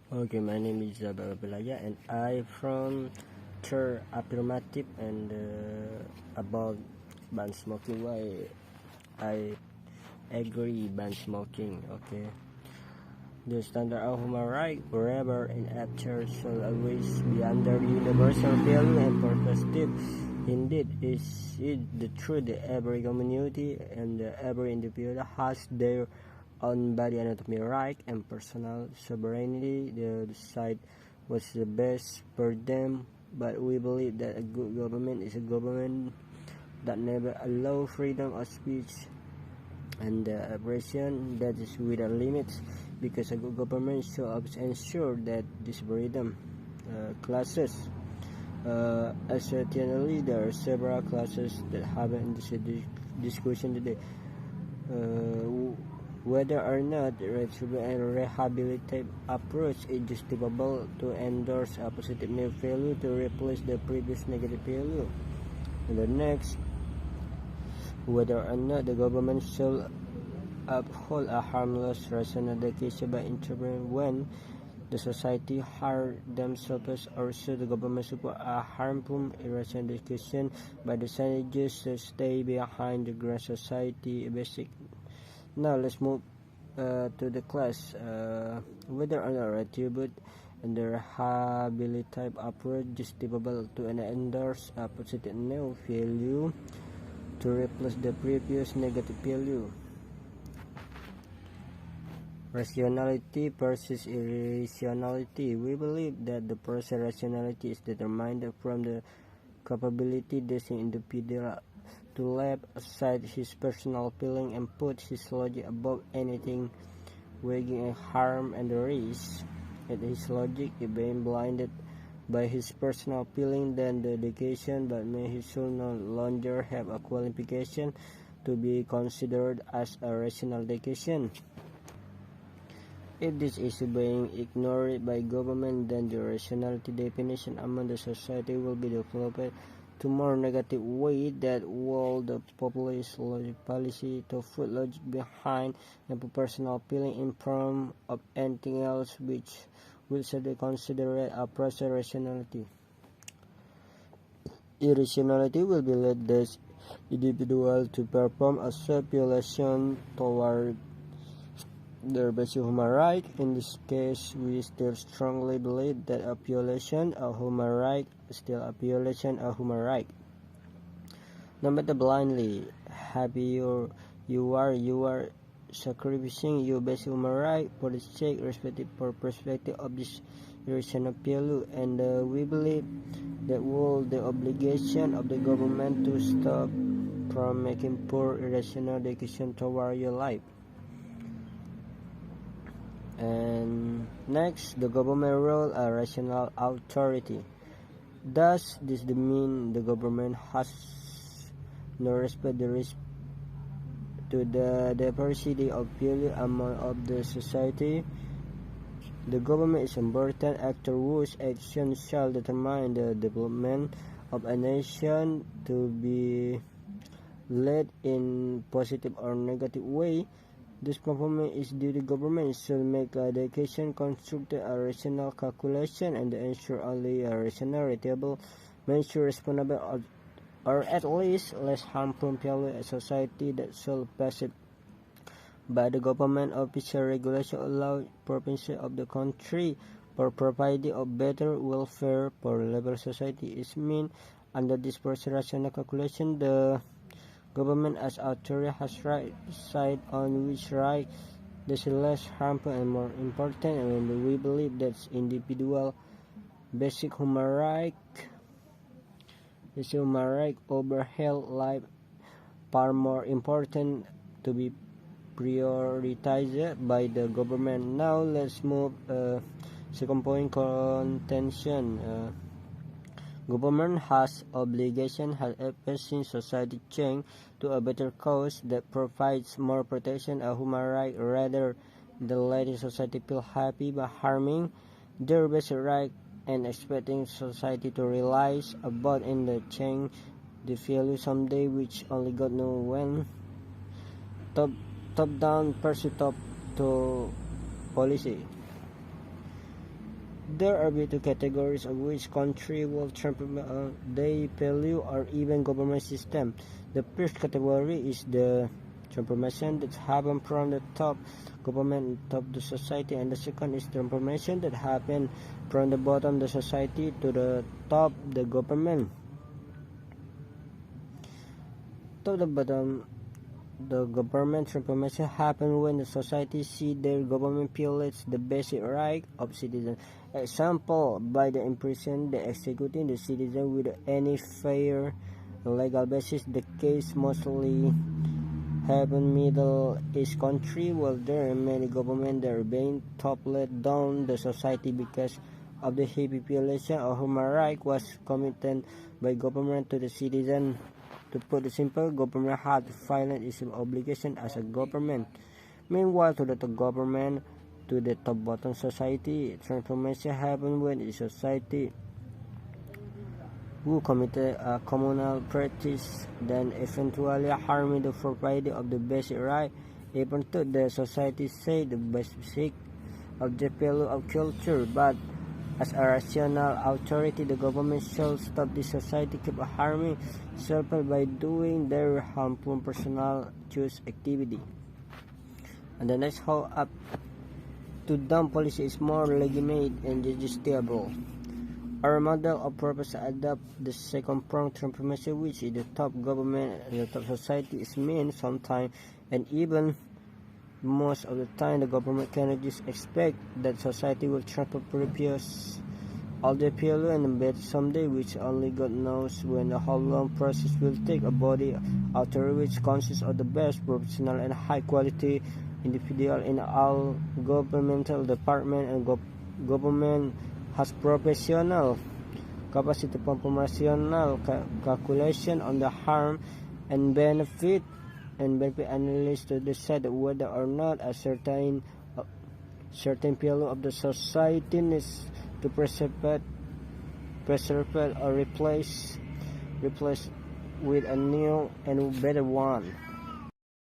Okay, my name is Belaya and I from third affirmative and about ban smoking. Why I agree ban smoking. Okay, the standard of human right forever and after shall always be under universal value and perspective. Indeed, is it the truth that every community and every individual has their own body anatomy right and personal sovereignty to decide what's the best for them. But we believe that a good government is a government that never allows freedom of speech and aggression that is without limits, because a good government should ensure that this freedom classes. Certainly, there are several classes that have in this discussion today. Whether or not the retributive and rehabilitative approach is justifiable to endorse a positive new value to replace the previous negative value. And the next, whether or not the government shall uphold a harmless rational education by intervening when the society harm themselves, or should the government support a harmful irrational education by deciding just to stay behind the grand society basic. Now let's move to the class. Whether or not retribute and the rehabilitative approach justifiable to endorse a positive new value to replace the previous negative value. Rationality versus irrationality. We believe that the process rationality is determined from the capability of the individual to leave aside his personal feeling and put his logic above anything, weighing harm and the risk. If his logic is being blinded by his personal feeling, then the education but may he should no longer have a qualification to be considered as a rational education. If this is being ignored by government, then the rationality definition among the society will be developed to more negative way that will the populist logic policy to put logic behind and put personal feeling in front of anything else, which will be considered a process rationality. Irrationality will be led the individual to perform a self-violation toward their basic human right. In this case, we still strongly believe that a violation of human right is still a violation of human right. No matter blindly happy you are sacrificing your basic human right for the sake respective for perspective of this irrational value, and we believe that will the obligation of the government to stop from making poor irrational decisions toward your life. And next, the government role a rational authority. Does this mean the government has no respect the risk to the diversity of value among of the society? The government is an important actor whose action shall determine the development of a nation to be led in positive or negative way. This performance is due to government should make a education construct a rational calculation and ensure only a rational ratable measure responsible or at least less harmful value a society that should pass it by the government official regulation allow purposes of the country for providing of better welfare for level society is mean under this process rational calculation the government as authority has right side on which right is less harmful and more important, and we believe that individual basic human right over health life far more important to be prioritized by the government. Now let's move second point contention. Government has obligation has helping society change to a better cause that provides more protection of human rights rather than letting society feel happy by harming their basic right and expecting society to realize about in the change the value someday, which only God knows when. Top down pursuit top to policy. There are two categories of which country will they value or even government system. The first category is the transformation that happen from the top government top the society, and the second is transformation that happen from the bottom the society to the top the government. To the bottom the government transformation happen when the society see their government violates the basic right of citizens. Example, by the imprison the executing the citizen with any fair legal basis. The case mostly happen Middle East country, while there are many governments that are being toppled down the society because of the heavy violation of human rights was committed by government to the citizen. To put it simple, government had to violate its obligation as a government. Meanwhile, to the top government, to the top bottom society, transformation happens when the society who committed a communal practice, then eventually harming the property of the basic right, even though the society say the basic of the value of culture, but as a rational authority, the government should stop the society keep harming itself by doing their harmful personal choice activity. And the next how up to down policy is more legitimate and justiciable. Our model of purpose adopt the second prong transformation, which is the top government and the top society is mean sometimes, and even most of the time the government cannot just expect that society will trample previous all the value and bet someday, which only God knows when the whole long process will take. A body authority which consists of the best professional and high quality individual in all governmental department, and government has professional capacity proportional calculation on the harm and benefit analysis to decide whether or not a certain value of the society needs to preserve or replace with a new and better one.